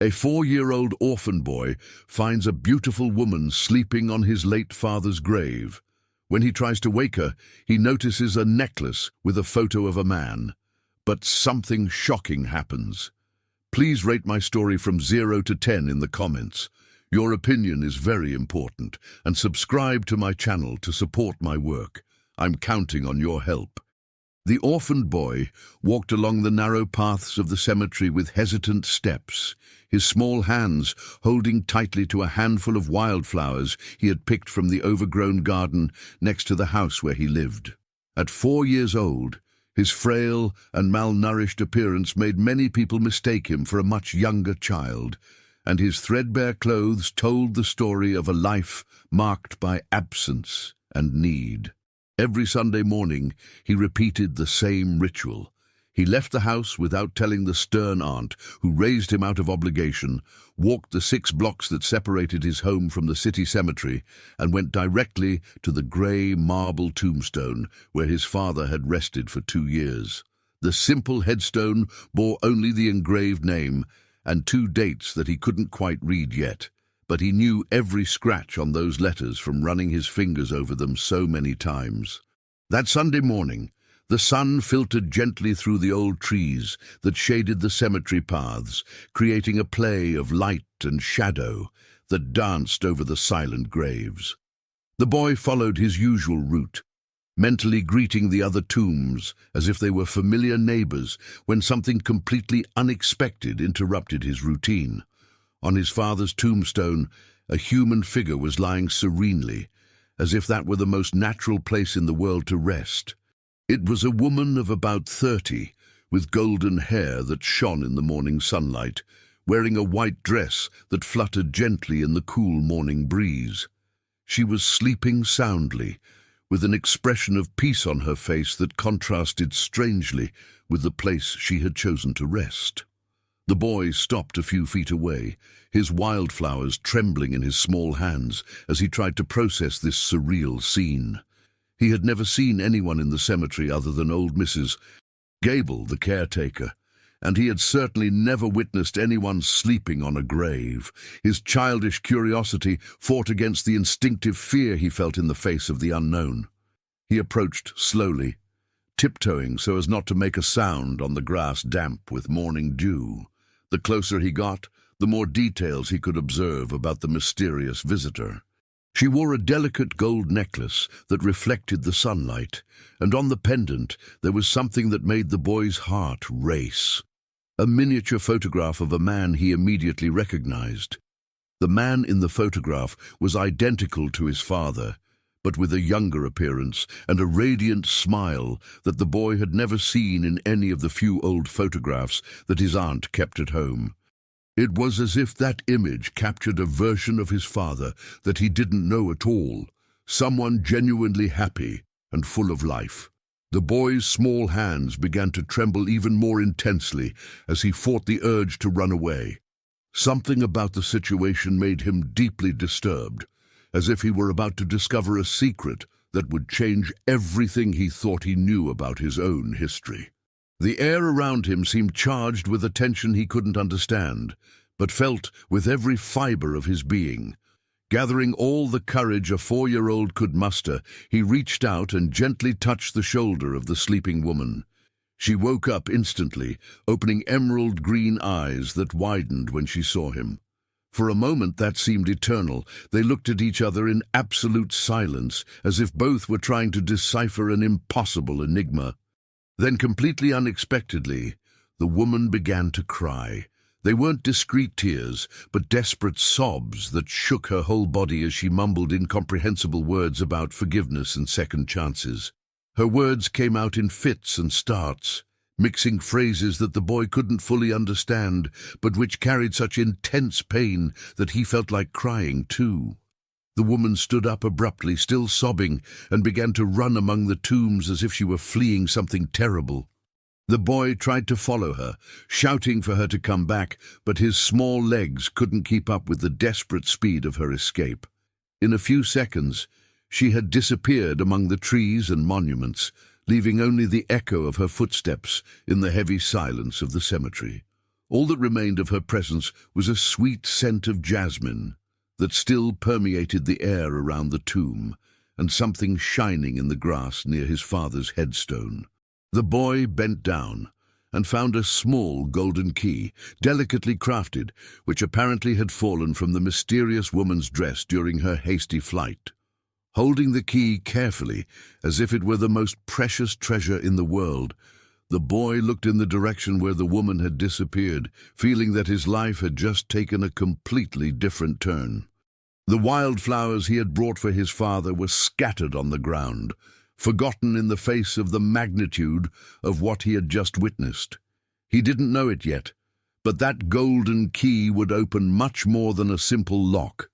A 4-year-old orphan boy finds a beautiful woman sleeping on his late father's grave. When he tries to wake her, he notices a necklace with a photo of a man. But something shocking happens. Please rate my story from 0 to 10 in the comments. Your opinion is very important, and subscribe to my channel to support my work. I'm counting on your help. The orphaned boy walked along the narrow paths of the cemetery with hesitant steps, his small hands holding tightly to a handful of wildflowers he had picked from the overgrown garden next to the house where he lived. At 4 years old, his frail and malnourished appearance made many people mistake him for a much younger child, and his threadbare clothes told the story of a life marked by absence and need. Every Sunday morning, he repeated the same ritual. He left the house without telling the stern aunt, who raised him out of obligation, walked the 6 blocks that separated his home from the city cemetery, and went directly to the grey marble tombstone where his father had rested for 2 years. The simple headstone bore only the engraved name and 2 dates that he couldn't quite read yet, but he knew every scratch on those letters from running his fingers over them so many times. That Sunday morning, the sun filtered gently through the old trees that shaded the cemetery paths, creating a play of light and shadow that danced over the silent graves. The boy followed his usual route, mentally greeting the other tombs as if they were familiar neighbors, when something completely unexpected interrupted his routine. On his father's tombstone, a human figure was lying serenely, as if that were the most natural place in the world to rest. It was a woman of about 30, with golden hair that shone in the morning sunlight, wearing a white dress that fluttered gently in the cool morning breeze. She was sleeping soundly, with an expression of peace on her face that contrasted strangely with the place she had chosen to rest. The boy stopped a few feet away, his wildflowers trembling in his small hands as he tried to process this surreal scene. He had never seen anyone in the cemetery other than old Mrs. Gable, the caretaker, and he had certainly never witnessed anyone sleeping on a grave. His childish curiosity fought against the instinctive fear he felt in the face of the unknown. He approached slowly, tiptoeing so as not to make a sound on the grass damp with morning dew. The closer he got, the more details he could observe about the mysterious visitor. She wore a delicate gold necklace that reflected the sunlight, and on the pendant there was something that made the boy's heart race. A miniature photograph of a man he immediately recognized. The man in the photograph was identical to his father, but with a younger appearance and a radiant smile that the boy had never seen in any of the few old photographs that his aunt kept at home. It was as if that image captured a version of his father that he didn't know at all, someone genuinely happy and full of life. The boy's small hands began to tremble even more intensely as he fought the urge to run away. Something about the situation made him deeply disturbed, as if he were about to discover a secret that would change everything he thought he knew about his own history. The air around him seemed charged with a tension he couldn't understand, but felt with every fiber of his being. Gathering all the courage a 4-year-old could muster, he reached out and gently touched the shoulder of the sleeping woman. She woke up instantly, opening emerald green eyes that widened when she saw him. For a moment that seemed eternal. They looked at each other in absolute silence, as if both were trying to decipher an impossible enigma. Then, completely unexpectedly, the woman began to cry. They weren't discreet tears, but desperate sobs that shook her whole body as she mumbled incomprehensible words about forgiveness and second chances. Her words came out in fits and starts, mixing phrases that the boy couldn't fully understand, but which carried such intense pain that he felt like crying too. The woman stood up abruptly, still sobbing, and began to run among the tombs as if she were fleeing something terrible. The boy tried to follow her, shouting for her to come back, but his small legs couldn't keep up with the desperate speed of her escape. In a few seconds, she had disappeared among the trees and monuments, leaving only the echo of her footsteps in the heavy silence of the cemetery. All that remained of her presence was a sweet scent of jasmine that still permeated the air around the tomb, and something shining in the grass near his father's headstone. The boy bent down and found a small golden key, delicately crafted, which apparently had fallen from the mysterious woman's dress during her hasty flight. Holding the key carefully, as if it were the most precious treasure in the world, the boy looked in the direction where the woman had disappeared, feeling that his life had just taken a completely different turn. The wildflowers he had brought for his father were scattered on the ground, forgotten in the face of the magnitude of what he had just witnessed. He didn't know it yet, but that golden key would open much more than a simple lock.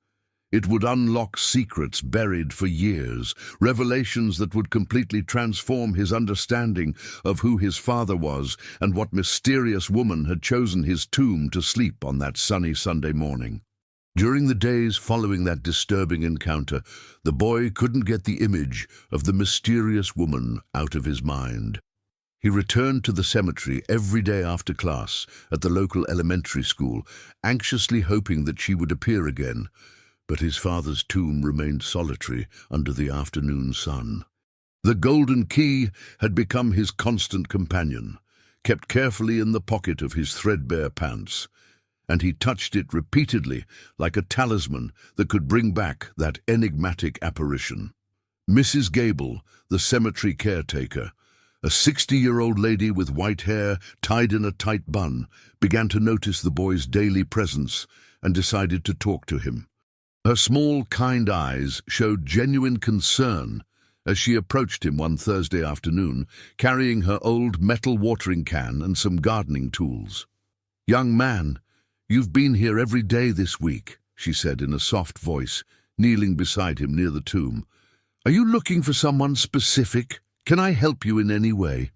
It would unlock secrets buried for years, revelations that would completely transform his understanding of who his father was and what mysterious woman had chosen his tomb to sleep on that sunny Sunday morning. During the days following that disturbing encounter, the boy couldn't get the image of the mysterious woman out of his mind. He returned to the cemetery every day after class at the local elementary school, anxiously hoping that she would appear again. But his father's tomb remained solitary under the afternoon sun. The golden key had become his constant companion, kept carefully in the pocket of his threadbare pants, and he touched it repeatedly like a talisman that could bring back that enigmatic apparition. Mrs. Gable, the cemetery caretaker, a 60-year-old lady with white hair tied in a tight bun, began to notice the boy's daily presence and decided to talk to him. Her small, kind eyes showed genuine concern as she approached him one Thursday afternoon, carrying her old metal watering can and some gardening tools. "Young man, you've been here every day this week," she said in a soft voice, kneeling beside him near the tomb. "Are you looking for someone specific? Can I help you in any way?"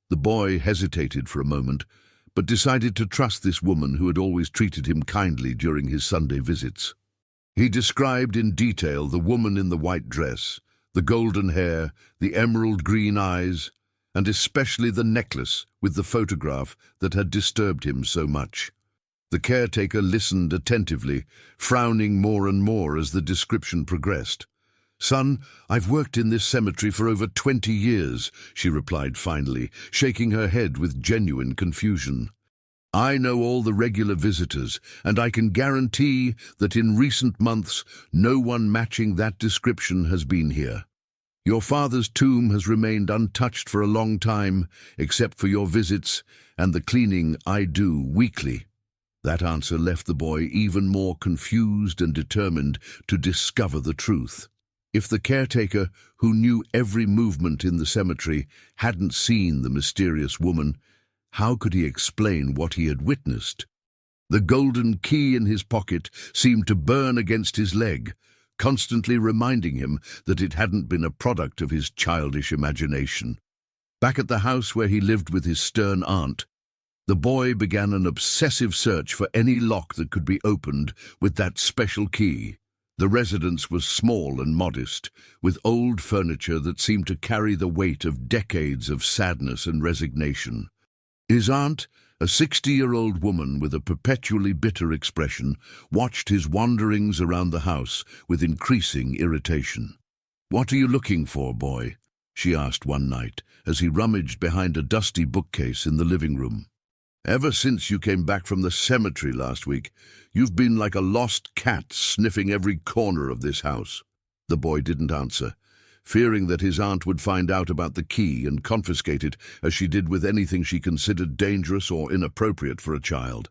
The boy hesitated for a moment, but decided to trust this woman who had always treated him kindly during his Sunday visits. He described in detail the woman in the white dress, the golden hair, the emerald green eyes, and especially the necklace with the photograph that had disturbed him so much. The caretaker listened attentively, frowning more and more as the description progressed. "Son, I've worked in this cemetery for over 20 years, she replied finally, shaking her head with genuine confusion. "I know all the regular visitors, and I can guarantee that in recent months no one matching that description has been here. Your father's tomb has remained untouched for a long time, except for your visits and the cleaning I do weekly." That answer left the boy even more confused and determined to discover the truth. If the caretaker, who knew every movement in the cemetery, hadn't seen the mysterious woman, how could he explain what he had witnessed? The golden key in his pocket seemed to burn against his leg, constantly reminding him that it hadn't been a product of his childish imagination. Back at the house where he lived with his stern aunt, the boy began an obsessive search for any lock that could be opened with that special key. The residence was small and modest, with old furniture that seemed to carry the weight of decades of sadness and resignation. His aunt, a 60-year-old woman with a perpetually bitter expression, watched his wanderings around the house with increasing irritation. "What are you looking for, boy?" she asked one night as he rummaged behind a dusty bookcase in the living room. "Ever since you came back from the cemetery last week, you've been like a lost cat sniffing every corner of this house." The boy didn't answer, fearing that his aunt would find out about the key and confiscate it, as she did with anything she considered dangerous or inappropriate for a child.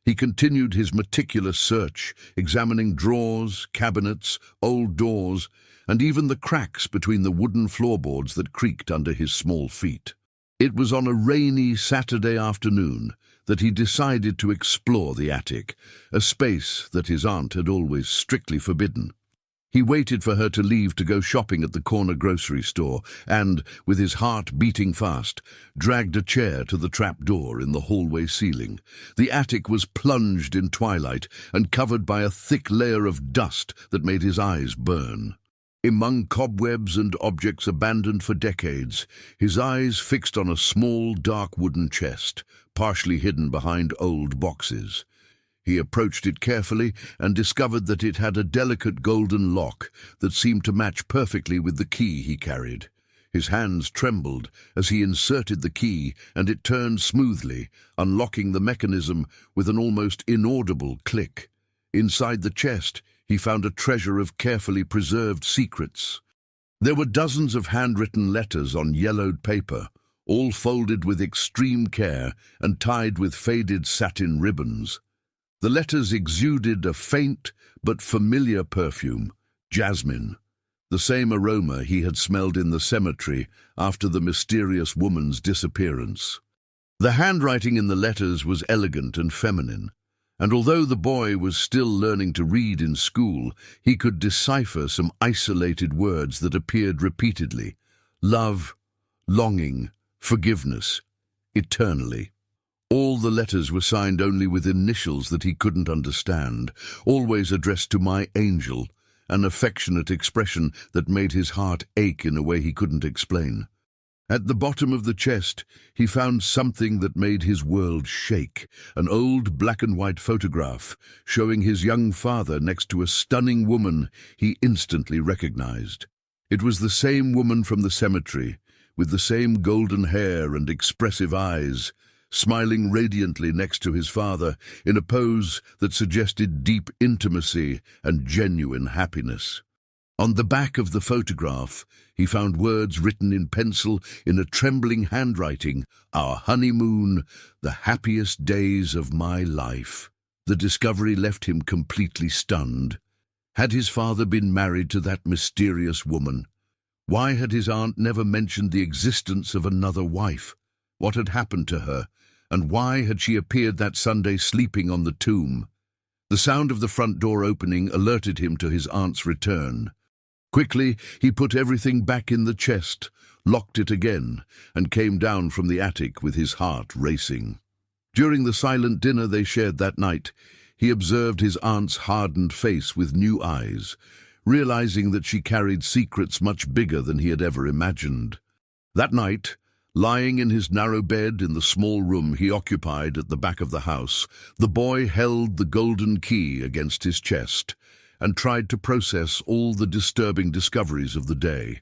He continued his meticulous search, examining drawers, cabinets, old doors, and even the cracks between the wooden floorboards that creaked under his small feet. It was on a rainy Saturday afternoon that he decided to explore the attic, a space that his aunt had always strictly forbidden. He waited for her to leave to go shopping at the corner grocery store and, with his heart beating fast, dragged a chair to the trapdoor in the hallway ceiling. The attic was plunged in twilight and covered by a thick layer of dust that made his eyes burn. Among cobwebs and objects abandoned for decades, his eyes fixed on a small, dark wooden chest, partially hidden behind old boxes. He approached it carefully and discovered that it had a delicate golden lock that seemed to match perfectly with the key he carried. His hands trembled as he inserted the key, and it turned smoothly, unlocking the mechanism with an almost inaudible click. Inside the chest, he found a treasure of carefully preserved secrets. There were dozens of handwritten letters on yellowed paper, all folded with extreme care and tied with faded satin ribbons. The letters exuded a faint but familiar perfume, jasmine, the same aroma he had smelled in the cemetery after the mysterious woman's disappearance. The handwriting in the letters was elegant and feminine, and although the boy was still learning to read in school, he could decipher some isolated words that appeared repeatedly: love, longing, forgiveness, eternally. All the letters were signed only with initials that he couldn't understand, always addressed to "my angel," an affectionate expression that made his heart ache in a way he couldn't explain. At the bottom of the chest, he found something that made his world shake, an old black-and-white photograph showing his young father next to a stunning woman he instantly recognized. It was the same woman from the cemetery, with the same golden hair and expressive eyes, smiling radiantly next to his father in a pose that suggested deep intimacy and genuine happiness. On the back of the photograph, he found words written in pencil in a trembling handwriting: "Our honeymoon, the happiest days of my life." The discovery left him completely stunned. Had his father been married to that mysterious woman? Why had his aunt never mentioned the existence of another wife? What had happened to her? And why had she appeared that Sunday sleeping on the tomb? The sound of the front door opening alerted him to his aunt's return. Quickly, he put everything back in the chest, locked it again, and came down from the attic with his heart racing. During the silent dinner they shared that night, he observed his aunt's hardened face with new eyes, realizing that she carried secrets much bigger than he had ever imagined. That night, lying in his narrow bed in the small room he occupied at the back of the house, the boy held the golden key against his chest and tried to process all the disturbing discoveries of the day.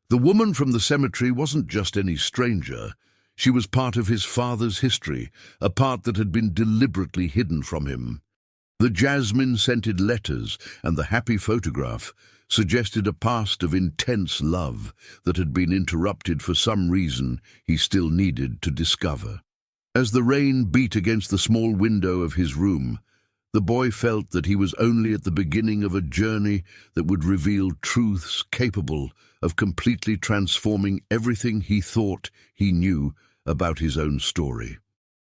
The woman from the cemetery wasn't just any stranger. She was part of his father's history, a part that had been deliberately hidden from him. The jasmine-scented letters and the happy photograph suggested a past of intense love that had been interrupted for some reason he still needed to discover. As the rain beat against the small window of his room, the boy felt that he was only at the beginning of a journey that would reveal truths capable of completely transforming everything he thought he knew about his own story.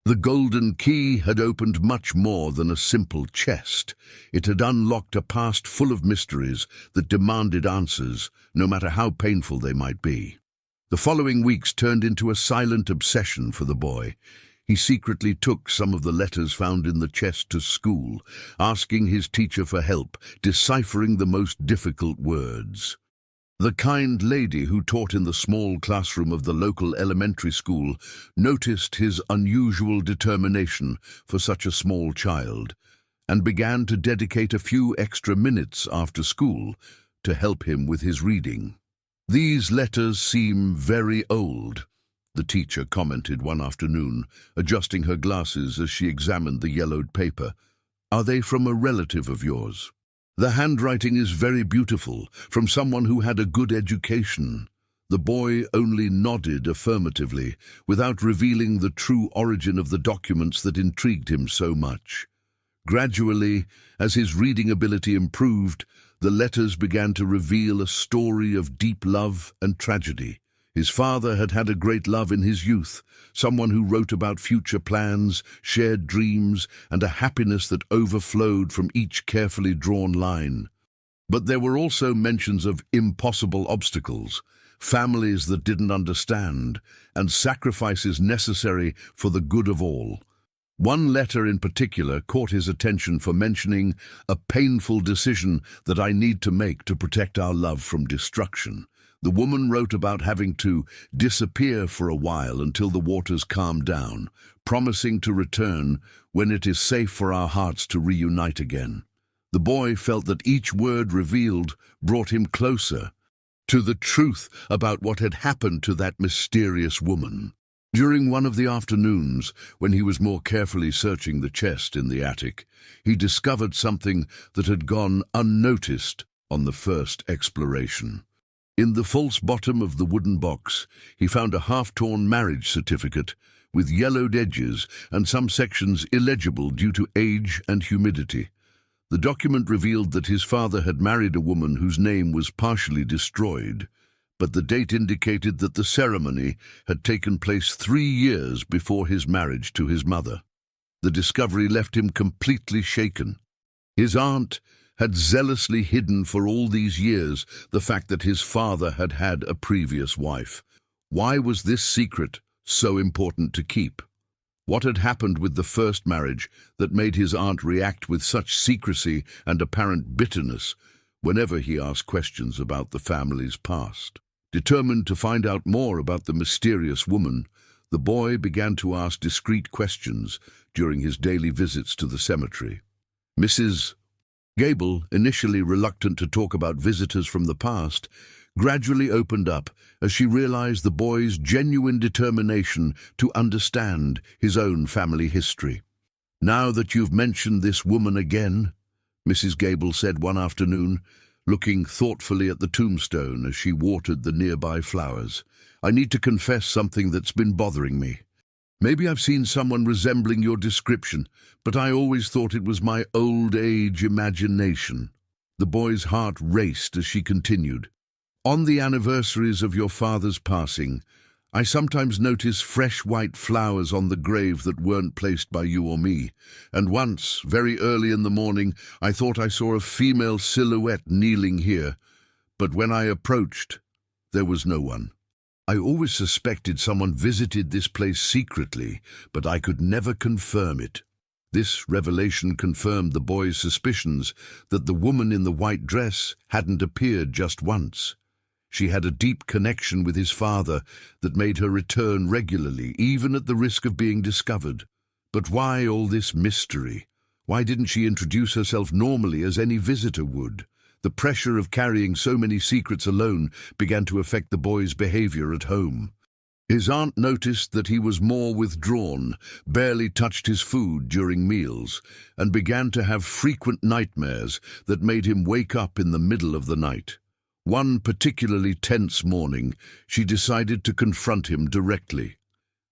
The golden key had opened much more than a simple chest. It had unlocked a past full of mysteries that demanded answers, no matter how painful they might be. The following weeks turned into a silent obsession for the boy. He secretly took some of the letters found in the chest to school, asking his teacher for help, deciphering the most difficult words. The kind lady who taught in the small classroom of the local elementary school noticed his unusual determination for such a small child and began to dedicate a few extra minutes after school to help him with his reading. "These letters seem very old," the teacher commented one afternoon, adjusting her glasses as she examined the yellowed paper. "Are they from a relative of yours?" "The handwriting is very beautiful, from someone who had a good education." The boy only nodded affirmatively, without revealing the true origin of the documents that intrigued him so much. Gradually, as his reading ability improved, the letters began to reveal a story of deep love and tragedy. His father had had a great love in his youth, someone who wrote about future plans, shared dreams, and a happiness that overflowed from each carefully drawn line. But there were also mentions of impossible obstacles, families that didn't understand, and sacrifices necessary for the good of all. One letter in particular caught his attention for mentioning a painful decision that I need to make to protect our love from destruction. The woman wrote about having to disappear for a while until the waters calmed down, promising to return when it is safe for our hearts to reunite again. The boy felt that each word revealed brought him closer to the truth about what had happened to that mysterious woman. During one of the afternoons, when he was more carefully searching the chest in the attic, he discovered something that had gone unnoticed on the first exploration. In the false bottom of the wooden box, he found a half-torn marriage certificate with yellowed edges and some sections illegible due to age and humidity. The document revealed that his father had married a woman whose name was partially destroyed, but the date indicated that the ceremony had taken place 3 years before his marriage to his mother. The discovery left him completely shaken. His aunt had zealously hidden for all these years the fact that his father had had a previous wife. Why was this secret so important to keep? What had happened with the first marriage that made his aunt react with such secrecy and apparent bitterness whenever he asked questions about the family's past? Determined to find out more about the mysterious woman, the boy began to ask discreet questions during his daily visits to the cemetery. Mrs. Gable, initially reluctant to talk about visitors from the past, gradually opened up as she realized the boy's genuine determination to understand his own family history. "Now that you've mentioned this woman again," Mrs. Gable said one afternoon, looking thoughtfully at the tombstone as she watered the nearby flowers, "I need to confess something that's been bothering me. Maybe I've seen someone resembling your description, but I always thought it was my old age imagination." The boy's heart raced as she continued. "On the anniversaries of your father's passing, I sometimes notice fresh white flowers on the grave that weren't placed by you or me, and once, very early in the morning, I thought I saw a female silhouette kneeling here, but when I approached, there was no one. I always suspected someone visited this place secretly, but I could never confirm it." This revelation confirmed the boy's suspicions that the woman in the white dress hadn't appeared just once. She had a deep connection with his father that made her return regularly, even at the risk of being discovered. But why all this mystery? Why didn't she introduce herself normally as any visitor would? The pressure of carrying so many secrets alone began to affect the boy's behavior at home. His aunt noticed that he was more withdrawn, barely touched his food during meals, and began to have frequent nightmares that made him wake up in the middle of the night. One particularly tense morning, she decided to confront him directly.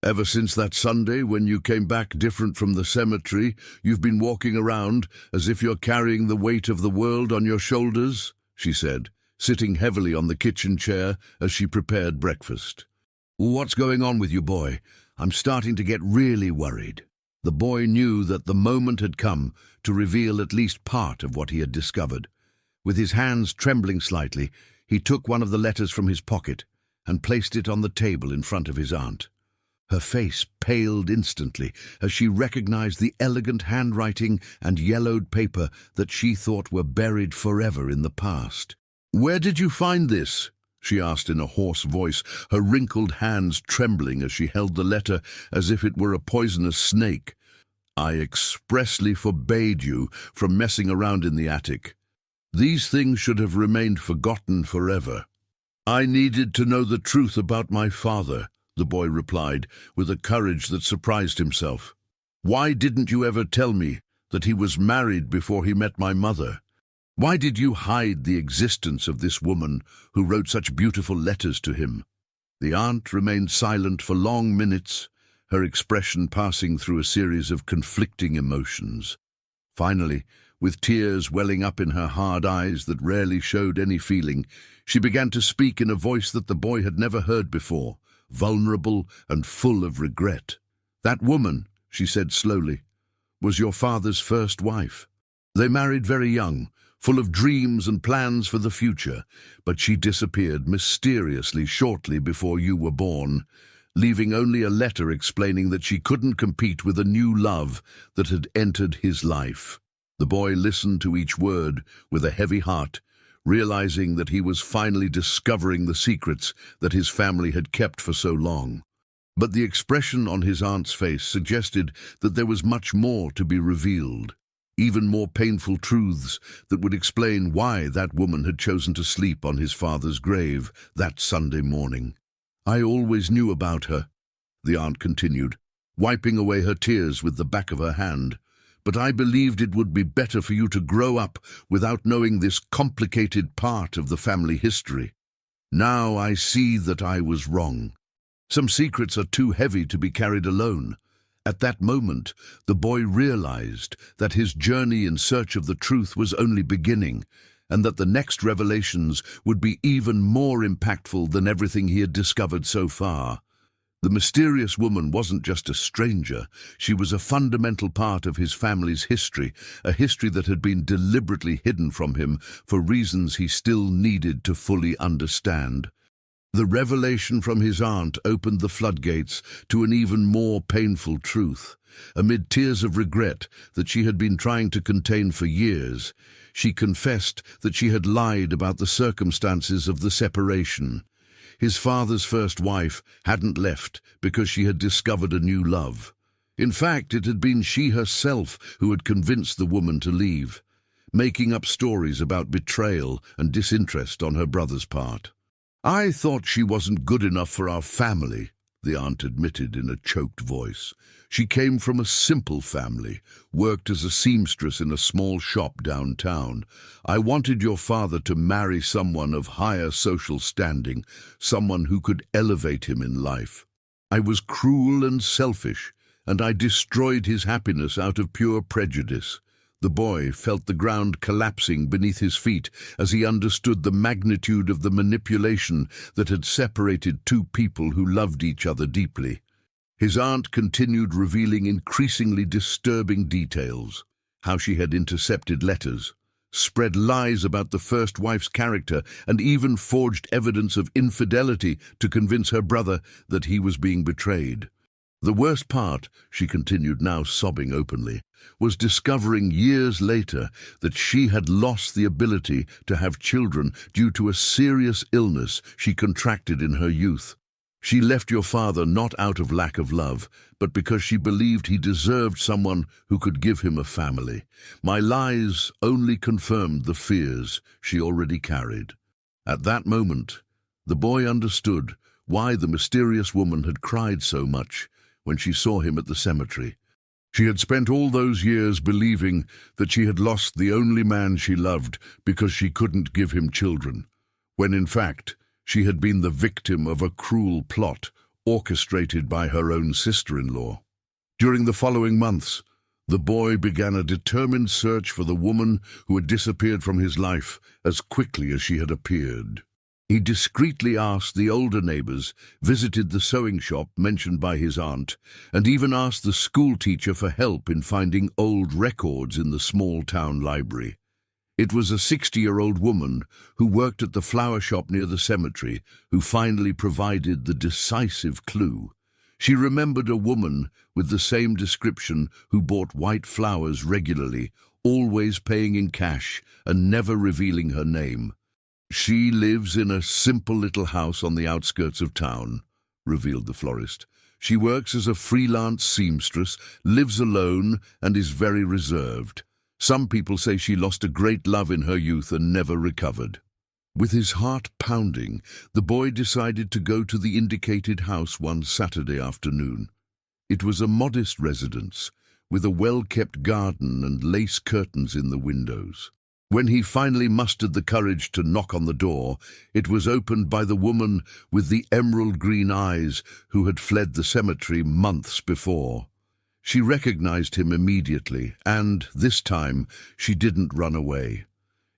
"Ever since that Sunday when you came back different from the cemetery, you've been walking around as if you're carrying the weight of the world on your shoulders," she said, sitting heavily on the kitchen chair as she prepared breakfast. "What's going on with you, boy? I'm starting to get really worried." The boy knew that the moment had come to reveal at least part of what he had discovered. With his hands trembling slightly, he took one of the letters from his pocket and placed it on the table in front of his aunt. Her face paled instantly as she recognized the elegant handwriting and yellowed paper that she thought were buried forever in the past. "Where did you find this?" she asked in a hoarse voice, her wrinkled hands trembling as she held the letter as if it were a poisonous snake. "I expressly forbade you from messing around in the attic. These things should have remained forgotten forever." "I needed to know the truth about my father," the boy replied, with a courage that surprised himself. "Why didn't you ever tell me that he was married before he met my mother? Why did you hide the existence of this woman who wrote such beautiful letters to him?" The aunt remained silent for long minutes, her expression passing through a series of conflicting emotions. Finally, with tears welling up in her hard eyes that rarely showed any feeling, she began to speak in a voice that the boy had never heard before, vulnerable and full of regret. "That woman," she said slowly, "was your father's first wife. They married very young, full of dreams and plans for the future, but she disappeared mysteriously shortly before you were born, leaving only a letter explaining that she couldn't compete with a new love that had entered his life." The boy listened to each word with a heavy heart, realizing that he was finally discovering the secrets that his family had kept for so long. But the expression on his aunt's face suggested that there was much more to be revealed, even more painful truths that would explain why that woman had chosen to sleep on his father's grave that Sunday morning. "I always knew about her," the aunt continued, wiping away her tears with the back of her hand. "But I believed it would be better for you to grow up without knowing this complicated part of the family history. Now I see that I was wrong. Some secrets are too heavy to be carried alone." At that moment, the boy realized that his journey in search of the truth was only beginning, and that the next revelations would be even more impactful than everything he had discovered so far. The mysterious woman wasn't just a stranger. She was a fundamental part of his family's history, a history that had been deliberately hidden from him for reasons he still needed to fully understand. The revelation from his aunt opened the floodgates to an even more painful truth. Amid tears of regret that she had been trying to contain for years, she confessed that she had lied about the circumstances of the separation. His father's first wife hadn't left because she had discovered a new love. In fact, it had been she herself who had convinced the woman to leave, making up stories about betrayal and disinterest on her brother's part. "I thought she wasn't good enough for our family," the aunt admitted in a choked voice. "She came from a simple family, worked as a seamstress in a small shop downtown. I wanted your father to marry someone of higher social standing, someone who could elevate him in life. I was cruel and selfish, and I destroyed his happiness out of pure prejudice." The boy felt the ground collapsing beneath his feet as he understood the magnitude of the manipulation that had separated two people who loved each other deeply. His aunt continued revealing increasingly disturbing details: how she had intercepted letters, spread lies about the first wife's character, and even forged evidence of infidelity to convince her brother that he was being betrayed. The worst part, she continued, now sobbing openly, was discovering years later that she had lost the ability to have children due to a serious illness she contracted in her youth. "She left your father not out of lack of love, but because she believed he deserved someone who could give him a family. My lies only confirmed the fears she already carried." At that moment, the boy understood why the mysterious woman had cried so much when she saw him at the cemetery. She had spent all those years believing that she had lost the only man she loved because she couldn't give him children, when in fact she had been the victim of a cruel plot orchestrated by her own sister-in-law. During the following months, the boy began a determined search for the woman who had disappeared from his life as quickly as she had appeared. He discreetly asked the older neighbors, visited the sewing shop mentioned by his aunt, and even asked the school teacher for help in finding old records in the small town library. It was a 60-year-old woman who worked at the flower shop near the cemetery who finally provided the decisive clue. She remembered a woman with the same description who bought white flowers regularly, always paying in cash and never revealing her name. "She lives in a simple little house on the outskirts of town," revealed the florist. "She works as a freelance seamstress, lives alone, and is very reserved. Some people say she lost a great love in her youth and never recovered." With his heart pounding, the boy decided to go to the indicated house one Saturday afternoon. It was a modest residence, with a well-kept garden and lace curtains in the windows. When he finally mustered the courage to knock on the door, it was opened by the woman with the emerald-green eyes who had fled the cemetery months before. She recognized him immediately, and, this time, she didn't run away.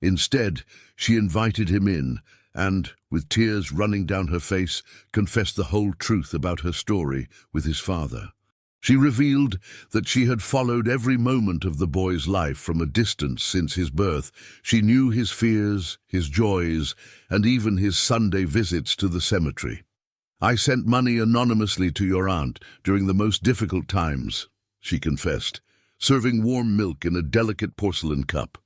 Instead, she invited him in and, with tears running down her face, confessed the whole truth about her story with his father. She revealed that she had followed every moment of the boy's life from a distance since his birth. She knew his fears, his joys, and even his Sunday visits to the cemetery. "I sent money anonymously to your aunt during the most difficult times," she confessed, serving warm milk in a delicate porcelain cup.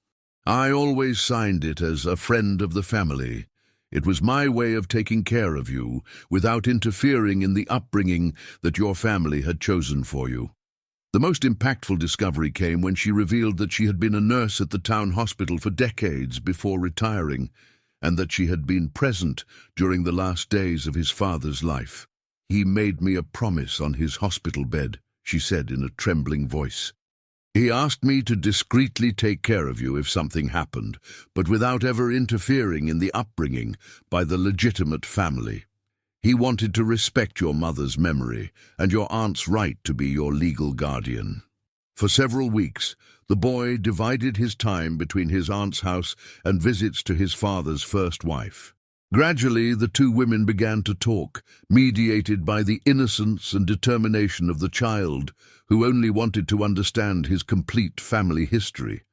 "I always signed it as a friend of the family. It was my way of taking care of you without interfering in the upbringing that your family had chosen for you. The most impactful discovery came when she revealed that she had been a nurse at the town hospital for decades before retiring, and that she had been present during the last days of his father's life. "He made me a promise on his hospital bed," she said in a trembling voice. "He asked me to discreetly take care of you if something happened, but without ever interfering in the upbringing by the legitimate family. He wanted to respect your mother's memory and your aunt's right to be your legal guardian." For several weeks, the boy divided his time between his aunt's house and visits to his father's first wife. Gradually, the two women began to talk, mediated by the innocence and determination of the child, who only wanted to understand his complete family history.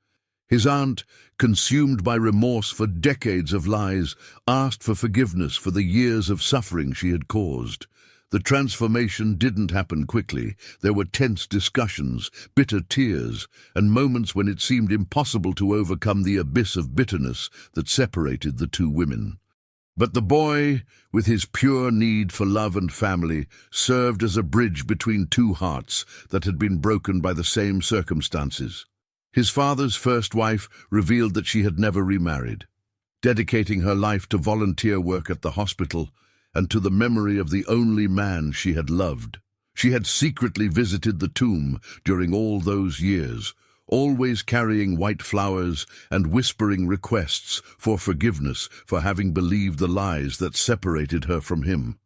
His aunt, consumed by remorse for decades of lies, asked for forgiveness for the years of suffering she had caused. The transformation didn't happen quickly. There were tense discussions, bitter tears, and moments when it seemed impossible to overcome the abyss of bitterness that separated the two women. But the boy, with his pure need for love and family, served as a bridge between two hearts that had been broken by the same circumstances. His father's first wife revealed that she had never remarried, dedicating her life to volunteer work at the hospital and to the memory of the only man she had loved. She had secretly visited the tomb during all those years, always carrying white flowers and whispering requests for forgiveness for having believed the lies that separated her from him.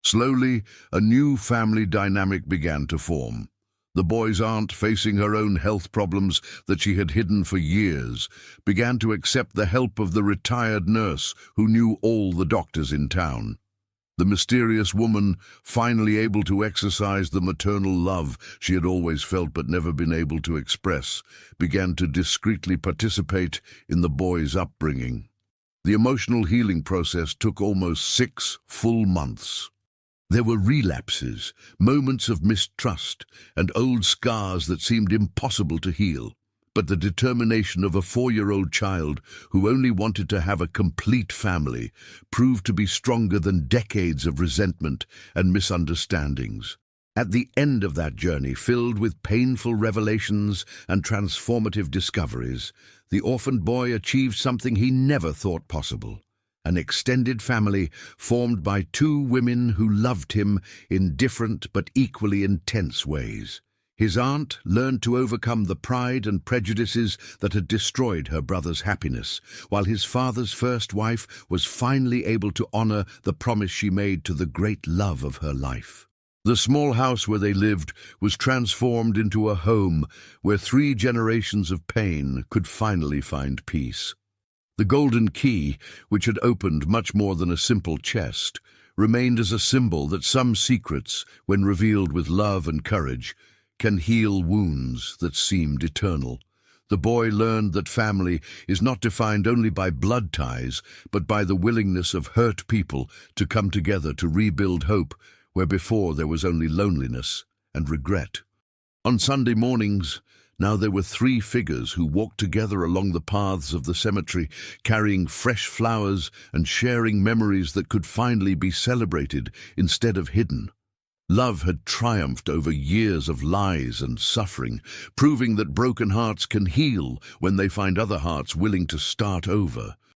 Slowly, a new family dynamic began to form. The boy's aunt, facing her own health problems that she had hidden for years, began to accept the help of the retired nurse who knew all the doctors in town. The mysterious woman, finally able to exercise the maternal love she had always felt but never been able to express, began to discreetly participate in the boy's upbringing. The emotional healing process took almost 6 full months. There were relapses, moments of mistrust, and old scars that seemed impossible to heal. But the determination of a 4-year-old child who only wanted to have a complete family proved to be stronger than decades of resentment and misunderstandings. At the end of that journey, filled with painful revelations and transformative discoveries, the orphaned boy achieved something he never thought possible: an extended family formed by 2 women who loved him in different but equally intense ways. His aunt learned to overcome the pride and prejudices that had destroyed her brother's happiness, while his father's first wife was finally able to honor the promise she made to the great love of her life. The small house where they lived was transformed into a home where 3 generations of pain could finally find peace. The golden key, which had opened much more than a simple chest, remained as a symbol that some secrets, when revealed with love and courage, can heal wounds that seemed eternal. The boy learned that family is not defined only by blood ties, but by the willingness of hurt people to come together to rebuild hope where before there was only loneliness and regret. On Sunday mornings, now there were 3 figures who walked together along the paths of the cemetery, carrying fresh flowers and sharing memories that could finally be celebrated instead of hidden. Love had triumphed over years of lies and suffering, proving that broken hearts can heal when they find other hearts willing to start over.